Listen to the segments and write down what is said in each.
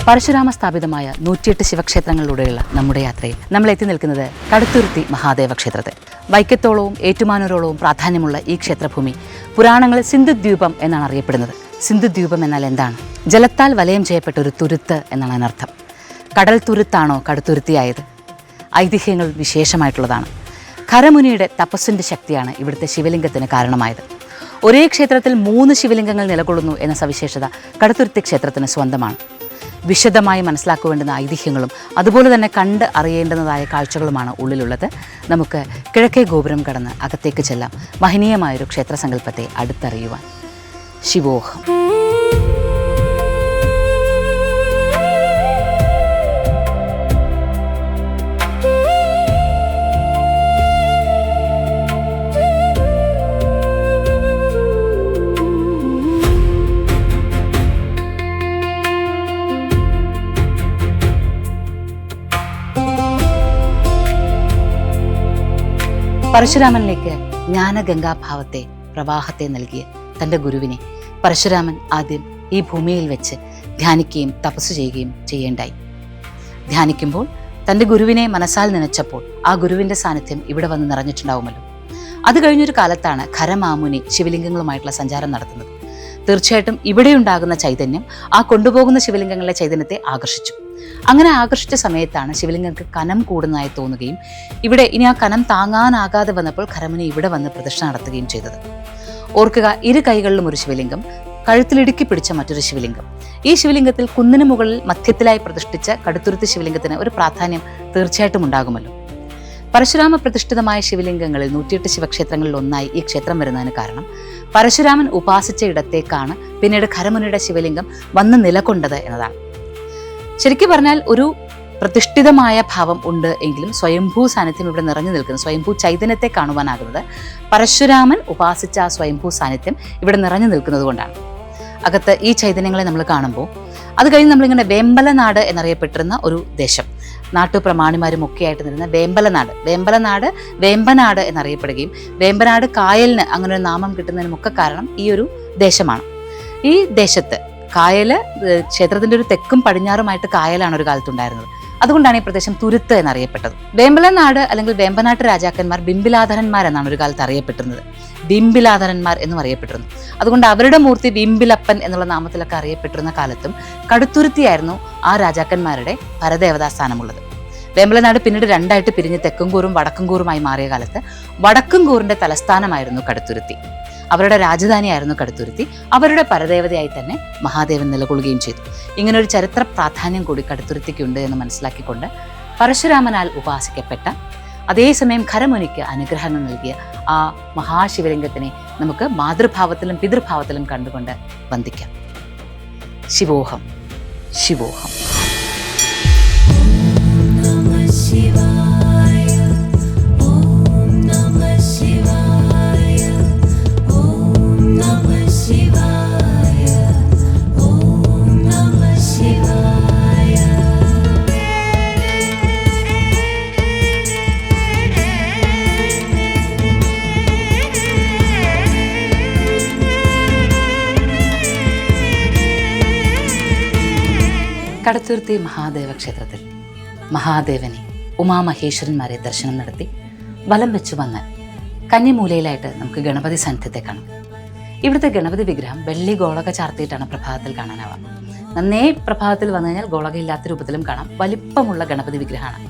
പരശുരാമ സ്ഥാപിതമായ 108 ശിവക്ഷേത്രങ്ങളിലൂടെയുള്ള നമ്മുടെ യാത്രയിൽ നമ്മൾ എത്തി നിൽക്കുന്നത് കടുത്തുരുത്തി മഹാദേവ ക്ഷേത്രത്തിൽ. വൈക്കത്തോളവും ഏറ്റുമാനൂരോളവും പ്രാധാന്യമുള്ള ഈ ക്ഷേത്രഭൂമി പുരാണങ്ങളിൽ സിന്ധുദ്വീപം എന്നാണ് അറിയപ്പെടുന്നത്. സിന്ധുദ്വീപം എന്നാൽ എന്താണ്? ജലത്താൽ വലയം ചെയ്യപ്പെട്ട ഒരു തുരുത്ത് എന്നാണ് അതിനർത്ഥം. കടൽ തുരുത്താണോ കടുത്തുരുത്തിയായത്? ഐതിഹ്യങ്ങൾ വിശേഷമായിട്ടുള്ളതാണ്. ഖരമുനിയുടെ തപസ്സിൻ്റെ ശക്തിയാണ് ഇവിടുത്തെ ശിവലിംഗത്തിന് കാരണമായത്. ഒരേ ക്ഷേത്രത്തിൽ 3 ശിവലിംഗങ്ങൾ നിലകൊള്ളുന്നു എന്ന സവിശേഷത കടുത്തുരുത്തി ക്ഷേത്രത്തിന് സ്വന്തമാണ്. വിശദമായി മനസ്സിലാക്കുവേണ്ടുന്ന ഐതിഹ്യങ്ങളും അതുപോലെ തന്നെ കണ്ട് അറിയേണ്ടുന്നതായ കാഴ്ചകളുമാണ് ഉള്ളിലുള്ളത്. നമുക്ക് കിഴക്കേ ഗോപുരം കടന്ന് അകത്തേക്ക് ചെല്ലാം, മഹനീയമായൊരു ക്ഷേത്രസങ്കല്പത്തെ അടുത്തറിയുവാൻ. ശിവോഹം. പരശുരാമനിലേക്ക് ജ്ഞാനഗംഗാഭാവത്തെ, പ്രവാഹത്തെ നൽകിയ തൻ്റെ ഗുരുവിനെ പരശുരാമൻ ആദ്യം ഈ ഭൂമിയിൽ വെച്ച് ധ്യാനിക്കുകയും തപസ് ചെയ്യുകയും ചെയ്യേണ്ടായി. ധ്യാനിക്കുമ്പോൾ തൻ്റെ ഗുരുവിനെ മനസ്സാൽ നനച്ചപ്പോൾ ആ ഗുരുവിൻ്റെ സാന്നിധ്യം ഇവിടെ വന്ന് നിറഞ്ഞിട്ടുണ്ടാവുമല്ലോ. അത് കഴിഞ്ഞൊരു കാലത്താണ് ഖരമാമുനി ശിവലിംഗങ്ങളുമായിട്ടുള്ള സഞ്ചാരം നടത്തുന്നത്. തീർച്ചയായിട്ടും ഇവിടെ ഉണ്ടാകുന്ന ചൈതന്യം ആ കൊണ്ടുപോകുന്ന ശിവലിംഗങ്ങളിലെ ചൈതന്യത്തെ ആകർഷിച്ചു. അങ്ങനെ ആകർഷിച്ച സമയത്താണ് ശിവലിംഗങ്ങൾക്ക് കനം കൂടുന്നതായി തോന്നുകയും ഇവിടെ ഇനി ആ കനം താങ്ങാനാകാതെ വന്നപ്പോൾ ഖരമുനി ഇവിടെ വന്ന് പ്രതിഷ്ഠ നടത്തുകയും ചെയ്തത്. ഓർക്കുക, 2 കൈകളിലും ഒരു ശിവലിംഗം, കഴുത്തിലിടുക്കി പിടിച്ച മറ്റൊരു ശിവലിംഗം. ഈ ശിവലിംഗത്തിൽ കുന്നിന് മുകളിൽ മധ്യത്തിലായി പ്രതിഷ്ഠിച്ച കടുത്തുരുത്തി ശിവലിംഗത്തിന് ഒരു പ്രാധാന്യം തീർച്ചയായിട്ടും ഉണ്ടാകുമല്ലോ. പരശുരാമ പ്രതിഷ്ഠിതമായ ശിവലിംഗങ്ങളിൽ 108 ശിവക്ഷേത്രങ്ങളിൽ ഒന്നായി ഈ ക്ഷേത്രം വരുന്നതിന് കാരണം പരശുരാമൻ ഉപാസിച്ച ഇടത്തേക്കാണ് പിന്നീട് ഖരമുനിയുടെ ശിവലിംഗം വന്ന് നിലകൊണ്ടത് എന്നതാണ്. ശരിക്കും പറഞ്ഞാൽ ഒരു പ്രതിഷ്ഠിതമായ ഭാവം ഉണ്ട് എങ്കിലും സ്വയംഭൂ സാന്നിധ്യം ഇവിടെ നിറഞ്ഞു നിൽക്കുന്നു. സ്വയംഭൂ ചൈതന്യത്തെ കാണുവാനാകുന്നത് പരശുരാമൻ ഉപാസിച്ച ആ സ്വയംഭൂ സാന്നിധ്യം ഇവിടെ നിറഞ്ഞു നിൽക്കുന്നത് കൊണ്ടാണ്. അകത്ത് ഈ ചൈതന്യങ്ങളെ നമ്മൾ കാണുമ്പോൾ അത് കഴിഞ്ഞ് നമ്മളിങ്ങനെ വേമ്പലനാട് എന്നറിയപ്പെട്ടിരുന്ന ഒരു ദേശം, നാട്ടുപ്രമാണിമാരും ഒക്കെ ആയിട്ട് നിരുന്ന വേമ്പലനാട് വേമ്പനാട് എന്നറിയപ്പെടുകയും വേമ്പനാട് കായലിന് അങ്ങനെ ഒരു നാമം കിട്ടുന്നതിനുമൊക്കെ കാരണം ഈ ഒരു ദേശമാണ്. ഈ ദേശത്ത് കായല്, ക്ഷേത്രത്തിന്റെ ഒരു തെക്കും പടിഞ്ഞാറുമായിട്ട് കായലാണ് ഒരു കാലത്തുണ്ടായിരുന്നത്. അതുകൊണ്ടാണ് ഈ പ്രദേശം തുരുത്ത് എന്നറിയപ്പെട്ടത്. വേമ്പലനാട് അല്ലെങ്കിൽ വേമ്പനാട്ട് രാജാക്കന്മാർ ബിംബിലാധരന്മാർ എന്നാണ് ഒരു കാലത്ത് അറിയപ്പെട്ടിരുന്നത്. ബിംബിലാധരന്മാർ എന്നും അറിയപ്പെട്ടിരുന്നു. അതുകൊണ്ട് അവരുടെ മൂർത്തി ബിംബിലപ്പൻ എന്നുള്ള നാമത്തിലൊക്കെ അറിയപ്പെട്ടിരുന്ന കാലത്തും കടുത്തുരുത്തിയായിരുന്നു ആ രാജാക്കന്മാരുടെ പരദേവതാ സ്ഥാനമുള്ളത്. വേമ്പലനാട് പിന്നീട് 2ആയിട്ട് പിരിഞ്ഞ് തെക്കുംകൂറും വടക്കുംകൂറുമായി മാറിയ കാലത്ത് വടക്കുംകൂറിന്റെ തലസ്ഥാനമായിരുന്നു കടുത്തുരുത്തി. അവരുടെ രാജധാനിയായിരുന്നു കടുത്തുരുത്തി. അവരുടെ പരദേവതയായി തന്നെ മഹാദേവൻ നിലകൊള്ളുകയും ചെയ്തു. ഇങ്ങനൊരു ചരിത്ര പ്രാധാന്യം കൂടി കടുത്തുരുത്തിക്കുണ്ട് എന്ന് മനസ്സിലാക്കിക്കൊണ്ട് പരശുരാമനാൽ ഉപാസിക്കപ്പെട്ട, അതേസമയം ഖരമുനിക്ക് അനുഗ്രഹങ്ങൾ നൽകിയ ആ മഹാശിവലിംഗത്തിനെ നമുക്ക് മാതൃഭാവത്തിലും പിതൃഭാവത്തിലും കണ്ടുകൊണ്ട് വന്ദിക്കാം. ശിവോഹം, ശിവോഹം. കടുത്തുരുത്തി മഹാദേവ ക്ഷേത്രത്തിൽ മഹാദേവനെ, ഉമാമഹേശ്വരന്മാരെ ദർശനം നടത്തി വലം വെച്ചു വന്നാൽ കന്നിമൂലയിലായിട്ട് നമുക്ക് ഗണപതി സാന്നിധ്യത്തെ കാണാം. ഇവിടുത്തെ ഗണപതി വിഗ്രഹം വെള്ളി ഗോളക ചാർത്തിയിട്ടാണ് പ്രഭാതത്തിൽ കാണാനാവുക. നന്നേ പ്രഭാതത്തിൽ വന്നു കഴിഞ്ഞാൽ ഗോളകയില്ലാത്ത രൂപത്തിലും കാണാം. വലിപ്പമുള്ള ഗണപതി വിഗ്രഹമാണ്.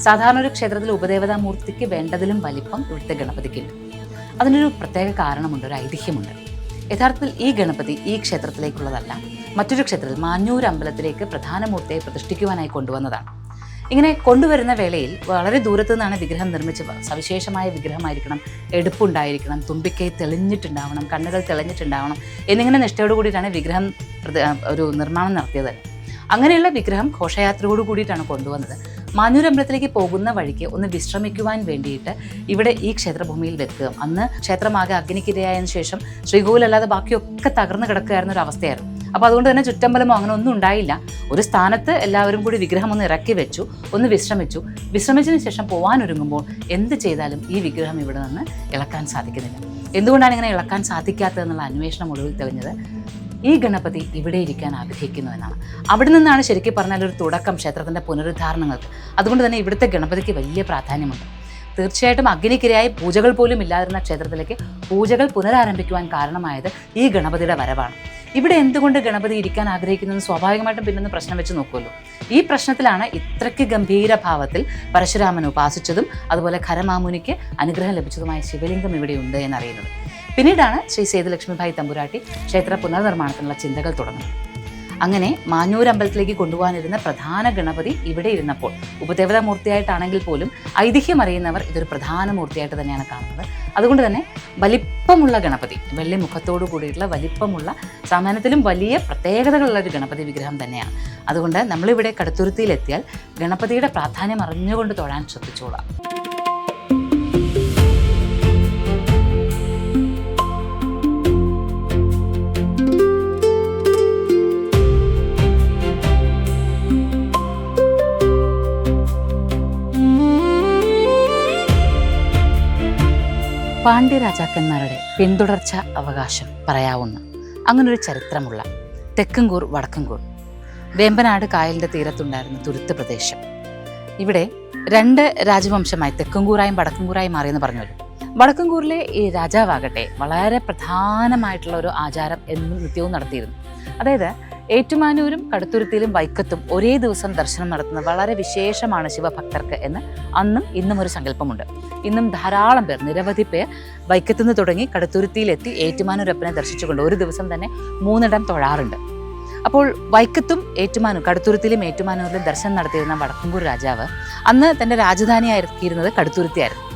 സാധാരണ ഒരു ക്ഷേത്രത്തിൽ ഉപദേവതാമൂർത്തിക്ക് വേണ്ടതിലും വലിപ്പം ഇവിടുത്തെ ഗണപതിക്കുണ്ട്. അതിനൊരു പ്രത്യേക കാരണമുണ്ട്, ഒരു ഐതിഹ്യമുണ്ട്. യഥാർത്ഥത്തിൽ ഈ ഗണപതി ഈ ക്ഷേത്രത്തിലേക്കുള്ളതല്ല, മറ്റൊരു ക്ഷേത്രത്തിൽ മാഞ്ഞൂർ അമ്പലത്തിലേക്ക് പ്രധാന മൂർത്തിയെ പ്രതിഷ്ഠിക്കുവാനായി കൊണ്ടുവന്നതാണ്. ഇങ്ങനെ കൊണ്ടുവരുന്ന വേളയിൽ വളരെ ദൂരത്തു നിന്നാണ് വിഗ്രഹം നിർമ്മിച്ചത്. സവിശേഷമായ വിഗ്രഹമായിരിക്കണം, എടുപ്പുണ്ടായിരിക്കണം, തുമ്പിക്കൈ തെളിഞ്ഞിട്ടുണ്ടാവണം, കണ്ണുകൾ തെളിഞ്ഞിട്ടുണ്ടാവണം എന്നിങ്ങനെ നിഷ്ഠയോട് കൂടിയിട്ടാണ് വിഗ്രഹം ഒരു നിർമ്മാണം നടത്തിയത്. അങ്ങനെയുള്ള വിഗ്രഹം ഘോഷയാത്രയോട് കൂടിയിട്ടാണ് കൊണ്ടുവന്നത്. മാഞ്ഞൂർ അമ്പലത്തിലേക്ക് പോകുന്ന വഴിക്ക് ഒന്ന് വിശ്രമിക്കുവാൻ വേണ്ടിയിട്ട് ഇവിടെ ഈ ക്ഷേത്രഭൂമിയിൽ വെക്കുക. അന്ന് ക്ഷേത്രമാകെ അഗ്നിക്കിരയായതിനു ശേഷം ശ്രീകോവിലല്ലാതെ ബാക്കിയൊക്കെ തകർന്നു കിടക്കുകയായിരുന്ന ഒരു അവസ്ഥയായിരുന്നു. അപ്പോൾ അതുകൊണ്ട് തന്നെ ചുറ്റമ്പലമോ അങ്ങനെ ഒന്നും ഉണ്ടായില്ല. ഒരു സ്ഥാനത്ത് എല്ലാവരും കൂടി വിഗ്രഹം ഒന്ന് ഇറക്കി വെച്ചു, ഒന്ന് വിശ്രമിച്ചതിന് ശേഷം പോകാനൊരുങ്ങുമ്പോൾ എന്ത് ചെയ്താലും ഈ വിഗ്രഹം ഇവിടെ നിന്ന് ഇളക്കാൻ സാധിക്കുന്നില്ല. എന്തുകൊണ്ടാണ് ഇങ്ങനെ ഇളക്കാൻ സാധിക്കാത്തതെന്നുള്ള അന്വേഷണം ഒടുവിൽ തെളിഞ്ഞത് ഈ ഗണപതി ഇവിടെ ഇരിക്കാൻ ആഗ്രഹിക്കുന്നു എന്നാണ്. അവിടെ നിന്നാണ് ശരിക്കും പറഞ്ഞാൽ ഒരു തുടക്കം ക്ഷേത്രത്തിൻ്റെ പുനരുദ്ധാരണങ്ങൾക്ക്. അതുകൊണ്ട് തന്നെ ഇവിടുത്തെ ഗണപതിക്ക് വലിയ പ്രാധാന്യമുണ്ട്. തീർച്ചയായിട്ടും അഗ്നിക്കിരയായി പൂജകൾ പോലും ഇല്ലാതിരുന്ന ക്ഷേത്രത്തിലേക്ക് പൂജകൾ പുനരാരംഭിക്കുവാൻ കാരണമായത് ഈ ഗണപതിയുടെ വരവാണ്. ഇവിടെ എന്തുകൊണ്ട് ഗണപതി ഇരിക്കാൻ ആഗ്രഹിക്കുന്നത് സ്വാഭാവികമായിട്ടും പിന്നൊന്ന് പ്രശ്നം വെച്ച് നോക്കുമല്ലോ. ഈ പ്രശ്നത്തിലാണ് ഇത്രയ്ക്ക് ഗംഭീര ഭാവത്തിൽ പരശുരാമൻ ഉപാസിച്ചതും അതുപോലെ ഖരമാമുനിക്ക് അനുഗ്രഹം ലഭിച്ചതുമായ ശിവലിംഗം ഇവിടെയുണ്ട് എന്നറിയുന്നത്. പിന്നീടാണ് ശ്രീ സേതുലക്ഷ്മിഭായ് തമ്പുരാട്ടി ക്ഷേത്ര പുനർനിർമ്മാണത്തിനുള്ള ചിന്തകൾ തുടങ്ങുന്നത്. അങ്ങനെ മാഞ്ഞൂർ അമ്പലത്തിലേക്ക് കൊണ്ടുപോകാനിരുന്ന പ്രധാന ഗണപതി ഇവിടെ ഇരുന്നപ്പോൾ ഉപദേവതാ മൂർത്തിയായിട്ടാണെങ്കിൽ പോലും ഐതിഹ്യം അറിയുന്നവർ ഇതൊരു പ്രധാന മൂർത്തിയായിട്ട് തന്നെയാണ് കാണുന്നത്. അതുകൊണ്ട് തന്നെ വലിപ്പമുള്ള ഗണപതി, വെള്ളി മുഖത്തോടു കൂടിയിട്ടുള്ള വലിപ്പമുള്ള, സാമാന്യത്തിലും വലിയ പ്രത്യേകതകളുള്ള ഒരു ഗണപതി വിഗ്രഹം തന്നെയാണ്. അതുകൊണ്ട് നമ്മളിവിടെ കടുത്തുരുത്തിയിലെത്തിയാൽ ഗണപതിയുടെ പ്രാധാന്യം അറിഞ്ഞുകൊണ്ട് തൊഴാൻ ശ്രദ്ധിച്ചോളാം. പാണ്ഡ്യ രാജാക്കന്മാരുടെ പിന്തുടർച്ച അവകാശം പറയാവുന്ന അങ്ങനൊരു ചരിത്രമുള്ള തെക്കൻകൂർ വടക്കൻകൂർ വേമ്പനാട് കായലിൻ്റെ തീരത്തുണ്ടായിരുന്ന തുരുത്ത് പ്രദേശം. ഇവിടെ രണ്ട് രാജവംശമായി തെക്കൻകൂറായും വടക്കൻകൂറായും മാറിയെന്ന് പറഞ്ഞല്ലോ. വടക്കൻകൂറിലെ ഈ രാജാവാകട്ടെ വളരെ പ്രധാനമായിട്ടുള്ള ഒരു ആചാരം എന്നും നിത്യവും നടത്തിയിരുന്നു. അതായത് ഏറ്റുമാനൂരും കടുത്തുരുത്തിയിലും വൈക്കത്തും ഒരേ ദിവസം ദർശനം നടത്തുന്നത് വളരെ വിശേഷമാണ് ശിവഭക്തർക്ക് എന്ന് അന്നും ഇന്നും ഒരു സങ്കല്പമുണ്ട്. ഇന്നും ധാരാളം പേർ, നിരവധി പേർ വൈക്കത്തുനിന്ന് തുടങ്ങി കടുത്തുരുത്തിയിലെത്തി ഏറ്റുമാനൂരപ്പനെ ദർശിച്ചുകൊണ്ട് ഒരു ദിവസം തന്നെ 3 ഇടം തൊഴാറുണ്ട്. അപ്പോൾ വൈക്കത്തും കടുത്തുരുത്തിയിലും ഏറ്റുമാനൂരിലും ദർശനം നടത്തിയിരുന്ന വടക്കൻകൂർ രാജാവ് അന്ന് തൻ്റെ രാജധാനിയാക്കിയിരുന്നത് കടുത്തുരുത്തിയായിരുന്നു.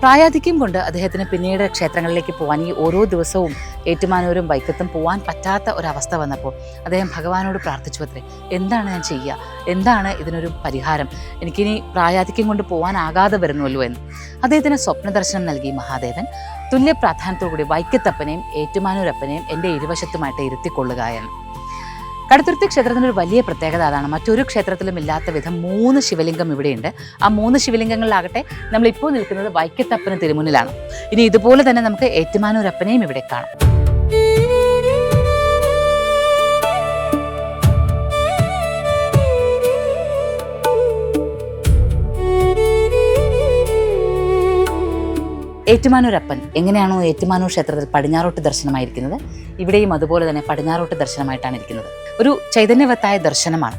പ്രായാധിക്യം കൊണ്ട് അദ്ദേഹത്തിന് പിന്നീട് ക്ഷേത്രങ്ങളിലേക്ക് പോകാൻ, ഈ ഓരോ ദിവസവും ഏറ്റുമാനൂരും വൈക്കത്തും പോകാൻ പറ്റാത്ത ഒരവസ്ഥ വന്നപ്പോൾ അദ്ദേഹം ഭഗവാനോട് പ്രാർത്ഥിച്ചു അത്രേ, എന്താണ് ഞാൻ ചെയ്യുക, എന്താണ് ഇതിനൊരു പരിഹാരം, എനിക്കിനി പ്രായാധിക്യം കൊണ്ട് പോകാനാകാതെ വരുന്നുവല്ലോ എന്ന്. അദ്ദേഹത്തിന് സ്വപ്ന ദർശനം നൽകി മഹാദേവൻ തുല്യ പ്രാധാന്യത്തോടുകൂടി വൈക്കത്തപ്പനെയും ഏറ്റുമാനൂരപ്പനെയും എൻ്റെ ഇരുവശത്തുമായിട്ട് ഇരുത്തിക്കൊള്ളുക എന്ന്. കടുത്തുരുത്തി ക്ഷേത്രത്തിൻ്റെ ഒരു വലിയ പ്രത്യേകത അതാണ്. മറ്റൊരു ക്ഷേത്രത്തിലും ഇല്ലാത്ത വിധം 3 ശിവലിംഗം ഇവിടെയുണ്ട്. ആ 3 ശിവലിംഗങ്ങളിലാകട്ടെ നമ്മളിപ്പോൾ നിൽക്കുന്നത് വൈക്കത്തപ്പന് തിരുമുന്നിലാണ്. ഇനി ഇതുപോലെ തന്നെ നമുക്ക് ഏറ്റുമാനൂരപ്പനെയും ഇവിടെ കാണാം. ഏറ്റുമാനൂരപ്പൻ എങ്ങനെയാണോ ഏറ്റുമാനൂർ ക്ഷേത്രത്തിൽ പടിഞ്ഞാറോട്ട് ദർശനമായിരിക്കുന്നത്, ഇവിടെയും അതുപോലെ തന്നെ പടിഞ്ഞാറോട്ട് ദർശനമായിട്ടാണ് ഇരിക്കുന്നത്. ഒരു ചൈതന്യവത്തായ ദർശനമാണ്.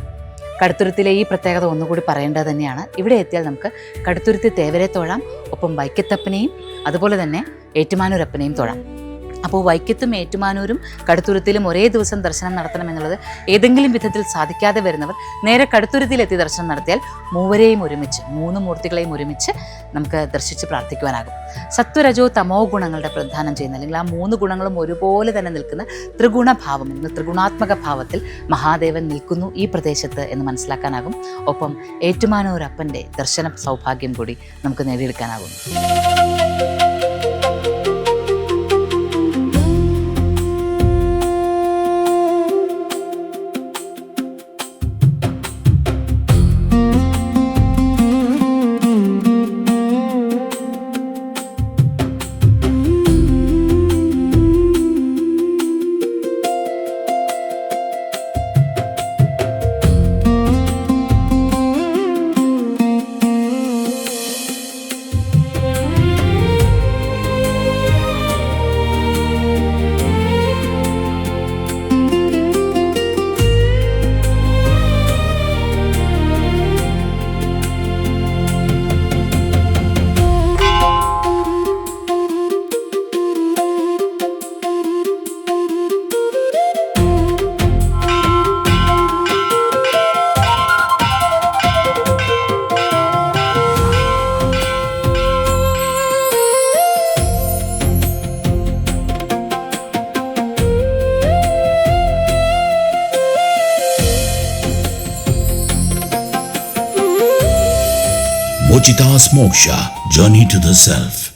കടുത്തുരുത്തിലെ ഈ പ്രത്യേകത ഒന്നുകൂടി പറയേണ്ടത് തന്നെയാണ്. ഇവിടെ എത്തിയാൽ നമുക്ക് കടുത്തുരുത്തി തേവരെ തൊഴാം, ഒപ്പം വൈക്കത്തപ്പനെയും അതുപോലെ തന്നെ ഏറ്റുമാനൂരപ്പനെയും തൊഴാം. അപ്പോൾ വൈക്കത്തും ഏറ്റുമാനൂരും കടുത്തുരുത്തിയിലും ഒരേ ദിവസം ദർശനം നടത്തണമെന്നുള്ളത് ഏതെങ്കിലും വിധത്തിൽ സാധിക്കാതെ വരുന്നവർ നേരെ കടുത്തുരുത്തിയിലെത്തി ദർശനം നടത്തിയാൽ മൂവരെയും ഒരുമിച്ച്, 3 മൂർത്തികളെയും ഒരുമിച്ച് നമുക്ക് ദർശിച്ച് പ്രാർത്ഥിക്കുവാനാകും. സത്വരജോ തമോ ഗുണങ്ങളുടെ പ്രധാനം ചെയ്യുന്ന, അല്ലെങ്കിൽ ആ 3 ഗുണങ്ങളും ഒരുപോലെ തന്നെ നിൽക്കുന്ന ത്രിഗുണഭാവം, ഇന്ന് ത്രിഗുണാത്മക ഭാവത്തിൽ മഹാദേവൻ നിൽക്കുന്നു ഈ പ്രദേശത്ത് എന്ന് മനസ്സിലാക്കാനാകും. ഒപ്പം ഏറ്റുമാനൂരപ്പൻ്റെ ദർശന സൗഭാഗ്യം കൂടി നമുക്ക് നേടിയെടുക്കാനാകും. Mochita's Moksha, Journey to the Self.